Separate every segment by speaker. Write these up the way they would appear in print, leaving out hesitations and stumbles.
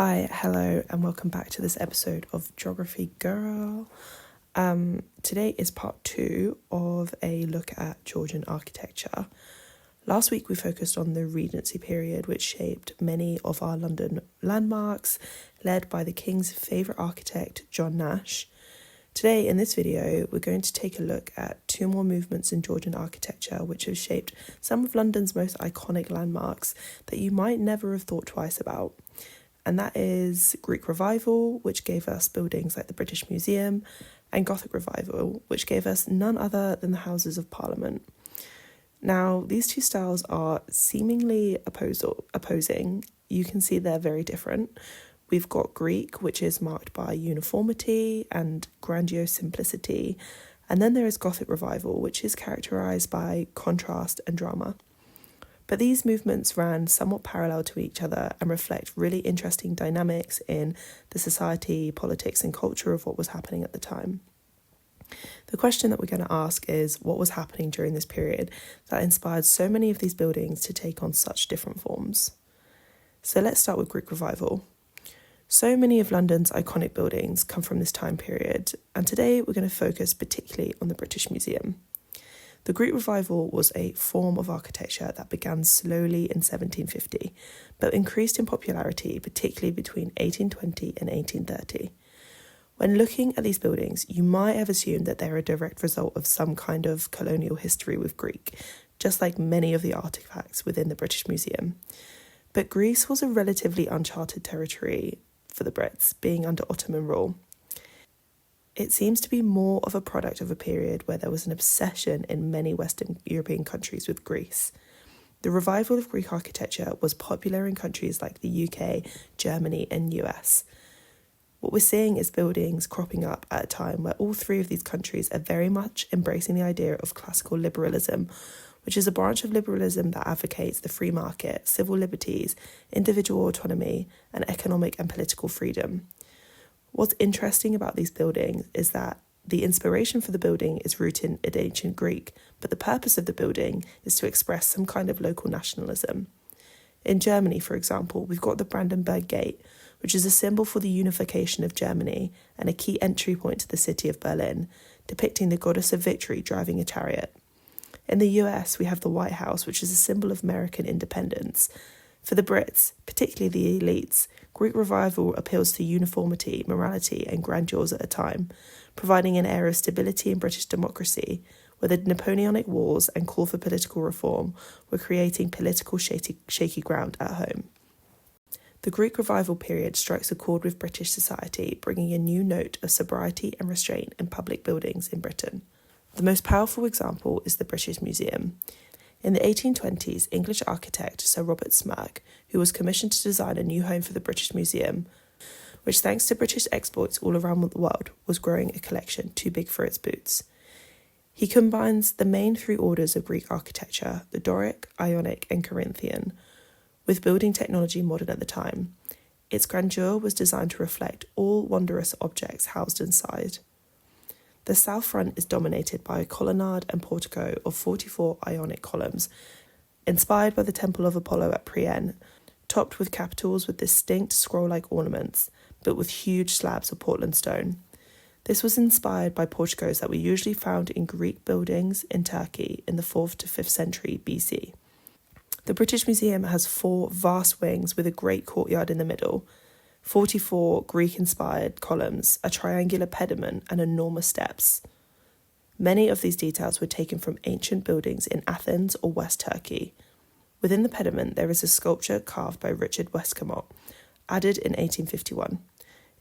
Speaker 1: Hi, hello, and welcome back to this episode of Geography Girl. Today is part 2 of a look at Georgian architecture. Last week we focused on the Regency period, which shaped many of our London landmarks, led by the King's favourite architect, John Nash. Today, in this video, we're going to take a look at 2 more movements in Georgian architecture which have shaped some of London's most iconic landmarks that you might never have thought twice about. And that is Greek Revival, which gave us buildings like the British Museum, and Gothic Revival, which gave us none other than the Houses of Parliament. Now, these 2 styles are seemingly opposing. You can see they're very different. We've got Greek, which is marked by uniformity and grandiose simplicity, and then there is Gothic Revival, which is characterised by contrast and drama. But these movements ran somewhat parallel to each other and reflect really interesting dynamics in the society, politics, and culture of what was happening at the time. The question that we're going to ask is, what was happening during this period that inspired so many of these buildings to take on such different forms? So let's start with Greek Revival. So many of London's iconic buildings come from this time period, and today we're going to focus particularly on the British Museum. The Greek Revival was a form of architecture that began slowly in 1750, but increased in popularity particularly between 1820 and 1830. When looking at these buildings, you might have assumed that they're a direct result of some kind of colonial history with Greek, just like many of the artifacts within the British Museum. But Greece was a relatively uncharted territory for the Brits, being under Ottoman rule. It seems to be more of a product of a period where there was an obsession in many Western European countries with Greece. The revival of Greek architecture was popular in countries like the UK, Germany, and US. What we're seeing is buildings cropping up at a time where all 3 of these countries are very much embracing the idea of classical liberalism, which is a branch of liberalism that advocates the free market, civil liberties, individual autonomy, and economic and political freedom. What's interesting about these buildings is that the inspiration for the building is rooted in ancient Greek, but the purpose of the building is to express some kind of local nationalism. In Germany, for example, we've got the Brandenburg Gate, which is a symbol for the unification of Germany and a key entry point to the city of Berlin, depicting the goddess of victory driving a chariot. In the US, we have the White House, which is a symbol of American independence. For the Brits, particularly the elites, Greek Revival appeals to uniformity, morality, and grandeurs at a time, providing an air of stability in British democracy, where the Napoleonic Wars and call for political reform were creating political shaky ground at home. The Greek Revival period strikes a chord with British society, bringing a new note of sobriety and restraint in public buildings in Britain. The most powerful example is the British Museum. In the 1820s, English architect Sir Robert Smirke, who was commissioned to design a new home for the British Museum, which thanks to British exports all around the world, was growing a collection too big for its boots. He combines the main 3 orders of Greek architecture, the Doric, Ionic, and Corinthian, with building technology modern at the time. Its grandeur was designed to reflect all wondrous objects housed inside. The south front is dominated by a colonnade and portico of 44 Ionic columns, inspired by the Temple of Apollo at Priene, topped with capitals with distinct scroll-like ornaments, but with huge slabs of Portland stone. This was inspired by porticos that were usually found in Greek buildings in Turkey in the 4th to 5th century BC. The British Museum has 4 vast wings with a great courtyard in the middle, 44 Greek-inspired columns, a triangular pediment, and enormous steps. Many of these details were taken from ancient buildings in Athens or West Turkey. Within the pediment, there is a sculpture carved by Richard Westcott, added in 1851.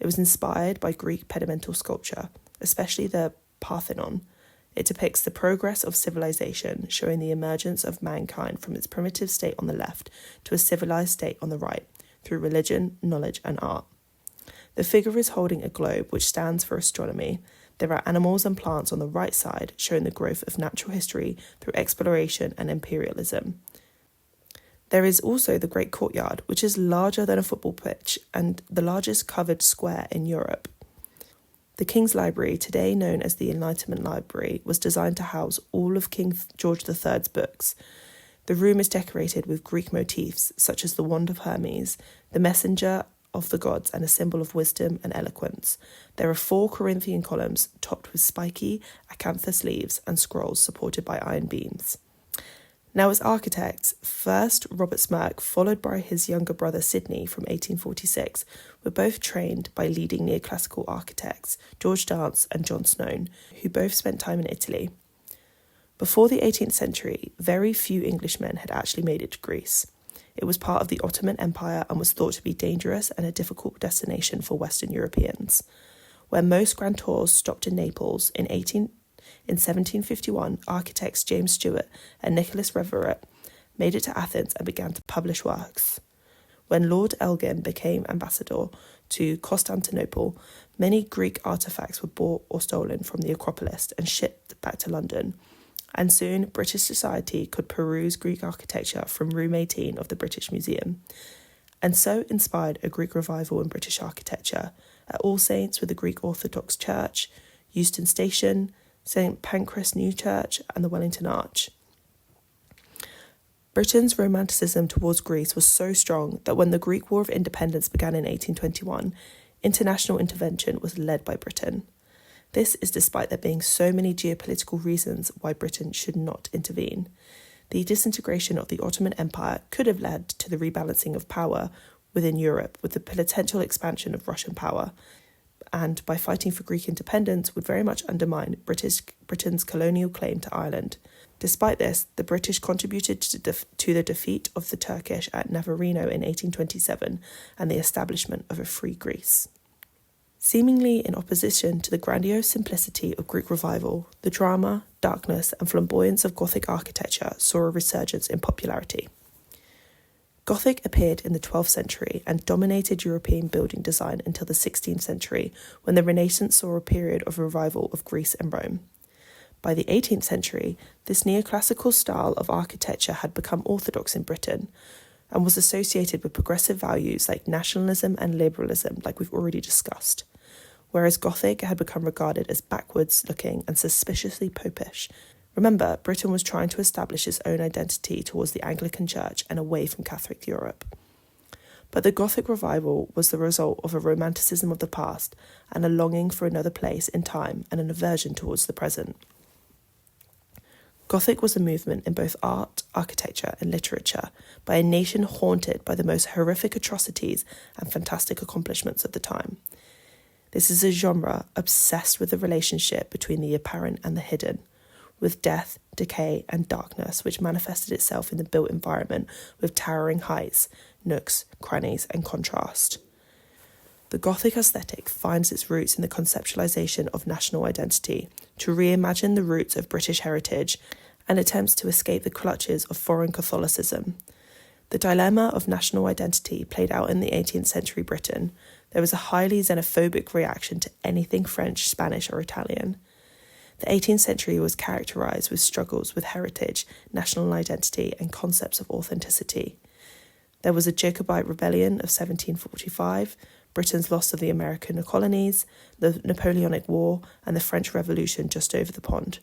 Speaker 1: It was inspired by Greek pedimental sculpture, especially the Parthenon. It depicts the progress of civilization, showing the emergence of mankind from its primitive state on the left to a civilized state on the right, through religion, knowledge, and art. The figure is holding a globe which stands for astronomy. There are animals and plants on the right side, showing the growth of natural history through exploration and imperialism. There is also the Great Courtyard, which is larger than a football pitch and the largest covered square in Europe. The King's Library, today known as the Enlightenment Library, was designed to house all of King George III's books. The room is decorated with Greek motifs such as the Wand of Hermes, the Messenger of the gods and a symbol of wisdom and eloquence. There are 4 Corinthian columns topped with spiky acanthus leaves and scrolls supported by iron beams. Now, as architects, first Robert Smirke, followed by his younger brother Sidney from 1846, were both trained by leading neoclassical architects George Dance and John Snone, who both spent time in Italy. Before the 18th century, very few Englishmen had actually made it to Greece. It was part of the Ottoman Empire and was thought to be dangerous and a difficult destination for Western Europeans. Where most grand tours stopped in Naples in 1751, architects James Stewart and Nicholas Reverett made it to Athens and began to publish works. When Lord Elgin became ambassador to Constantinople, many Greek artefacts were bought or stolen from the Acropolis and shipped back to London. And soon British society could peruse Greek architecture from room 18 of the British Museum. And so inspired a Greek revival in British architecture at All Saints with the Greek Orthodox Church, Euston Station, St Pancras New Church and the Wellington Arch. Britain's romanticism towards Greece was so strong that when the Greek War of Independence began in 1821, international intervention was led by Britain. This is despite there being so many geopolitical reasons why Britain should not intervene. The disintegration of the Ottoman Empire could have led to the rebalancing of power within Europe with the potential expansion of Russian power, and by fighting for Greek independence would very much undermine Britain's colonial claim to Ireland. Despite this, the British contributed to the defeat of the Turkish at Navarino in 1827 and the establishment of a free Greece. Seemingly in opposition to the grandiose simplicity of Greek revival, the drama, darkness and flamboyance of Gothic architecture saw a resurgence in popularity. Gothic appeared in the 12th century and dominated European building design until the 16th century, when the Renaissance saw a period of revival of Greece and Rome. By the 18th century, this neoclassical style of architecture had become orthodox in Britain and was associated with progressive values like nationalism and liberalism, like we've already discussed, whereas Gothic had become regarded as backwards-looking and suspiciously popish. Remember, Britain was trying to establish its own identity towards the Anglican Church and away from Catholic Europe. But the Gothic revival was the result of a romanticism of the past and a longing for another place in time and an aversion towards the present. Gothic was a movement in both art, architecture and literature by a nation haunted by the most horrific atrocities and fantastic accomplishments of the time. This is a genre obsessed with the relationship between the apparent and the hidden, with death, decay and darkness which manifested itself in the built environment with towering heights, nooks, crannies and contrast. The Gothic aesthetic finds its roots in the conceptualization of national identity, to reimagine the roots of British heritage, and attempts to escape the clutches of foreign Catholicism. The dilemma of national identity played out in the 18th century Britain. There was a highly xenophobic reaction to anything French, Spanish or Italian. The 18th century was characterised with struggles with heritage, national identity and concepts of authenticity. There was a Jacobite rebellion of 1745, Britain's loss of the American colonies, the Napoleonic War, and the French Revolution just over the pond.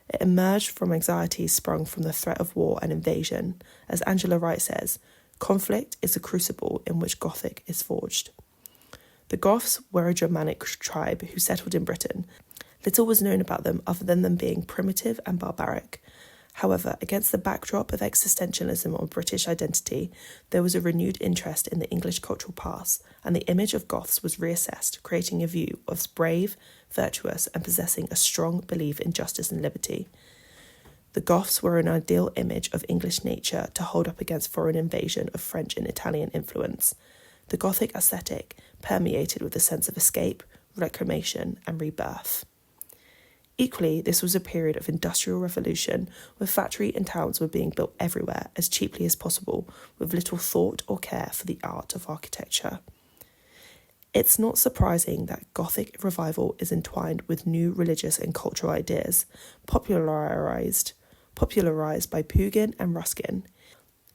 Speaker 1: It emerged from anxieties sprung from the threat of war and invasion. As Angela Wright says, conflict is the crucible in which Gothic is forged. The Goths were a Germanic tribe who settled in Britain. Little was known about them other than them being primitive and barbaric. However, against the backdrop of existentialism or British identity, there was a renewed interest in the English cultural past, and the image of Goths was reassessed, creating a view of brave, virtuous, and possessing a strong belief in justice and liberty. The Goths were an ideal image of English nature to hold up against foreign invasion of French and Italian influence. The Gothic aesthetic permeated with a sense of escape, reclamation, and rebirth. Equally, this was a period of industrial revolution where factory and towns were being built everywhere as cheaply as possible, with little thought or care for the art of architecture. It's not surprising that Gothic revival is entwined with new religious and cultural ideas, popularised by Pugin and Ruskin.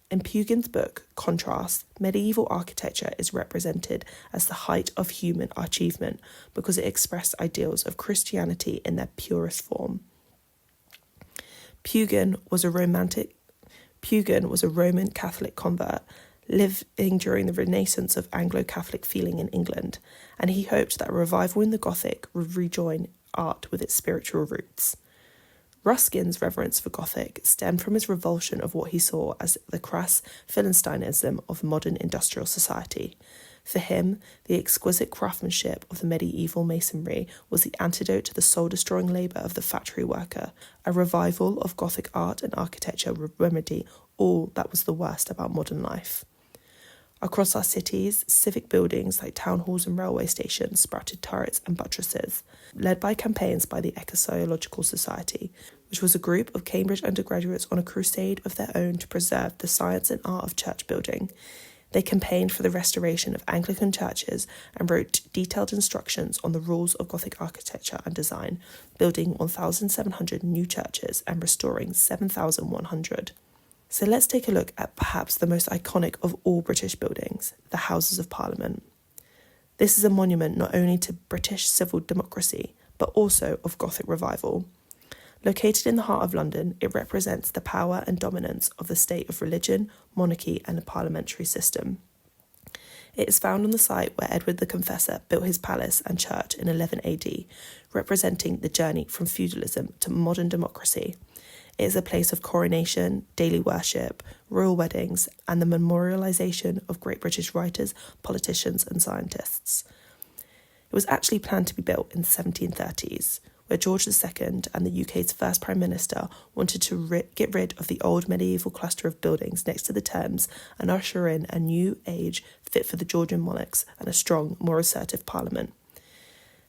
Speaker 1: In Pugin's book, Contrast, medieval architecture is represented as the height of human achievement because it expressed ideals of Christianity in their purest form. Pugin was a Roman Catholic convert, living during the renaissance of Anglo-Catholic feeling in England, and he hoped that a revival in the Gothic would rejoin art with its spiritual roots. Ruskin's reverence for Gothic stemmed from his revulsion of what he saw as the crass Philisteinism of modern industrial society. For him, the exquisite craftsmanship of the medieval masonry was the antidote to the soul-destroying labour of the factory worker. A revival of Gothic art and architecture would remedy all that was the worst about modern life. Across our cities, civic buildings like town halls and railway stations sprouted turrets and buttresses, led by campaigns by the Ecclesiological Society, which was a group of Cambridge undergraduates on a crusade of their own to preserve the science and art of church building. They campaigned for the restoration of Anglican churches and wrote detailed instructions on the rules of Gothic architecture and design, building 1,700 new churches and restoring 7,100. So let's take a look at perhaps the most iconic of all British buildings, the Houses of Parliament. This is a monument not only to British civil democracy, but also of Gothic revival. Located in the heart of London, it represents the power and dominance of the state of religion, monarchy, and the parliamentary system. It is found on the site where Edward the Confessor built his palace and church in 11 AD, representing the journey from feudalism to modern democracy. It is a place of coronation, daily worship, royal weddings, and the memorialisation of great British writers, politicians, and scientists. It was actually planned to be built in the 1730s, where George II and the UK's first Prime Minister wanted to get rid of the old medieval cluster of buildings next to the Thames and usher in a new age fit for the Georgian monarchs and a strong, more assertive parliament.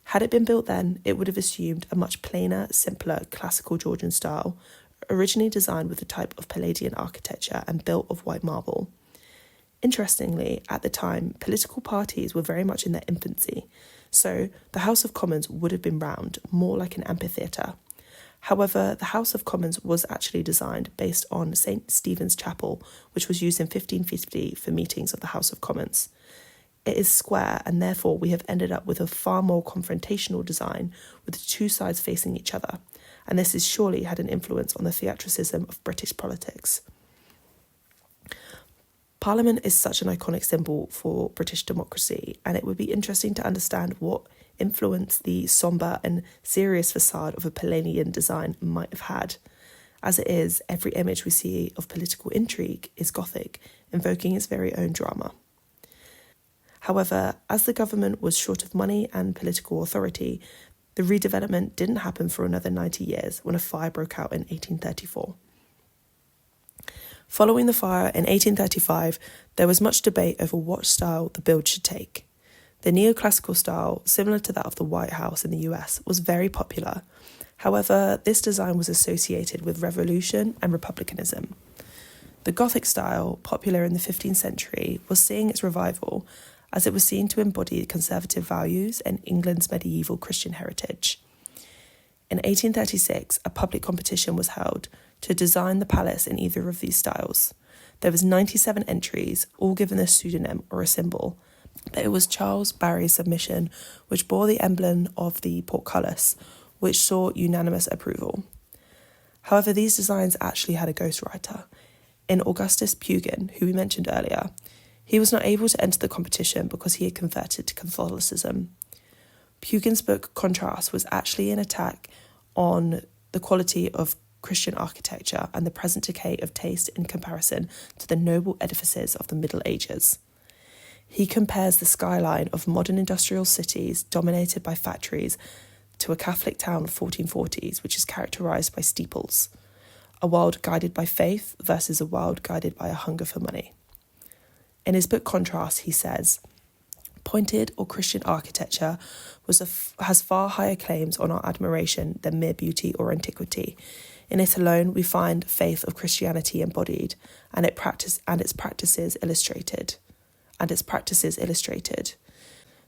Speaker 1: Had it been built then, it would have assumed a much plainer, simpler, classical Georgian style, originally designed with a type of Palladian architecture and built of white marble. Interestingly, at the time, political parties were very much in their infancy, so the House of Commons would have been round, more like an amphitheatre. However, the House of Commons was actually designed based on St. Stephen's Chapel, which was used in 1550 for meetings of the House of Commons. It is square, and therefore we have ended up with a far more confrontational design, with the two sides facing each other, and this has surely had an influence on the theatricism of British politics. Parliament is such an iconic symbol for British democracy, and it would be interesting to understand what influence the sombre and serious facade of a Palladian design might have had. As it is, every image we see of political intrigue is Gothic, invoking its very own drama. However, as the government was short of money and political authority, the redevelopment didn't happen for another 90 years when a fire broke out in 1834. Following the fire in 1835, there was much debate over what style the build should take. The neoclassical style, similar to that of the White House in the US, was very popular. However, this design was associated with revolution and republicanism. The Gothic style, popular in the 15th century, was seeing its revival, as it was seen to embody conservative values and England's medieval Christian heritage. In 1836, a public competition was held to design the palace in either of these styles. There was 97 entries, all given a pseudonym or a symbol, but it was Charles Barry's submission which bore the emblem of the portcullis, which saw unanimous approval. However, these designs actually had a ghostwriter, in Augustus Pugin, who we mentioned earlier. He was not able to enter the competition because he had converted to Catholicism. Pugin's book Contrast was actually an attack on the quality of Christian architecture and the present decay of taste in comparison to the noble edifices of the Middle Ages. He compares the skyline of modern industrial cities dominated by factories to a Catholic town of 1440s, which is characterised by steeples, a world guided by faith versus a world guided by a hunger for money. In his book Contrast, he says, "Pointed or Christian architecture has far higher claims on our admiration than mere beauty or antiquity. In it alone we find faith of Christianity embodied, and its practices illustrated.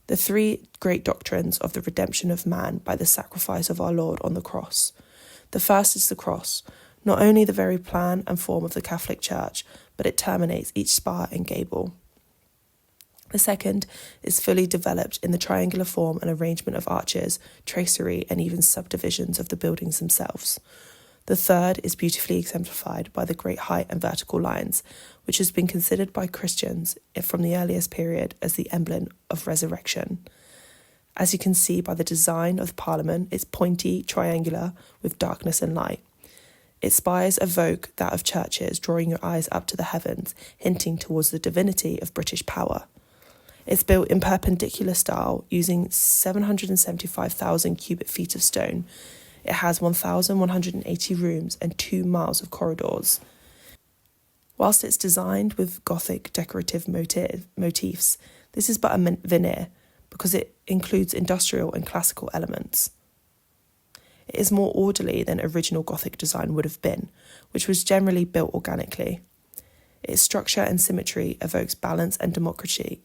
Speaker 1: The three great doctrines of the redemption of man by the sacrifice of our Lord on the cross. The first is the cross, not only the very plan and form of the Catholic Church, but it terminates each spire and gable. The second is fully developed in the triangular form and arrangement of arches, tracery, and even subdivisions of the buildings themselves. The third is beautifully exemplified by the great height and vertical lines, which has been considered by Christians from the earliest period as the emblem of resurrection. As you can see by the design of the Parliament, it's pointy, triangular, with darkness and light. Its spires evoke that of churches, drawing your eyes up to the heavens, hinting towards the divinity of British power. It's built in perpendicular style, using 775,000 cubic feet of stone. It has 1,180 rooms and 2 miles of corridors. Whilst it's designed with Gothic decorative motifs, this is but a veneer, because it includes industrial and classical elements. It is more orderly than original Gothic design would have been, which was generally built organically. Its structure and symmetry evokes balance and democracy,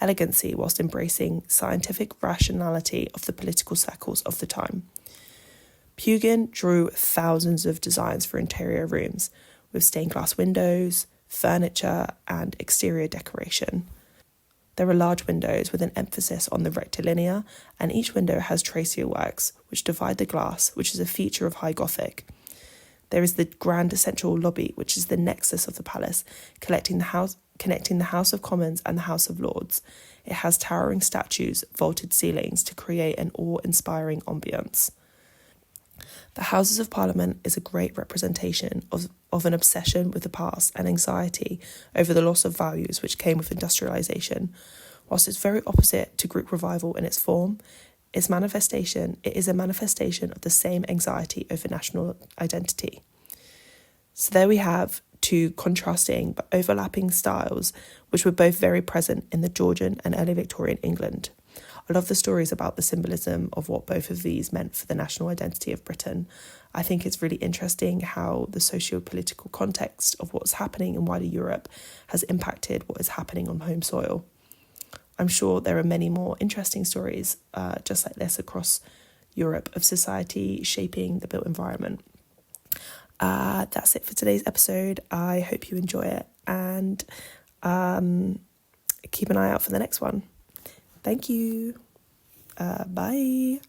Speaker 1: elegancy, whilst embracing scientific rationality of the political circles of the time. Pugin drew thousands of designs for interior rooms, with stained glass windows, furniture, and exterior decoration. There are large windows with an emphasis on the rectilinear, and each window has tracery works, which divide the glass, which is a feature of High Gothic. There is the grand central lobby, which is the nexus of the palace, connecting the House of Commons and the House of Lords. It has towering statues, vaulted ceilings to create an awe-inspiring ambience. The Houses of Parliament is a great representation of an obsession with the past and anxiety over the loss of values which came with industrialisation. Whilst it's very opposite to group revival in its form, it is a manifestation of the same anxiety over national identity. So there we have two contrasting but overlapping styles, which were both very present in the Georgian and early Victorian England. I love the stories about the symbolism of what both of these meant for the national identity of Britain. I think it's really interesting how the socio-political context of what's happening in wider Europe has impacted what is happening on home soil. I'm sure there are many more interesting stories just like this across Europe of society shaping the built environment. That's it for today's episode. I hope you enjoy it, and keep an eye out for the next one. Thank you. Bye.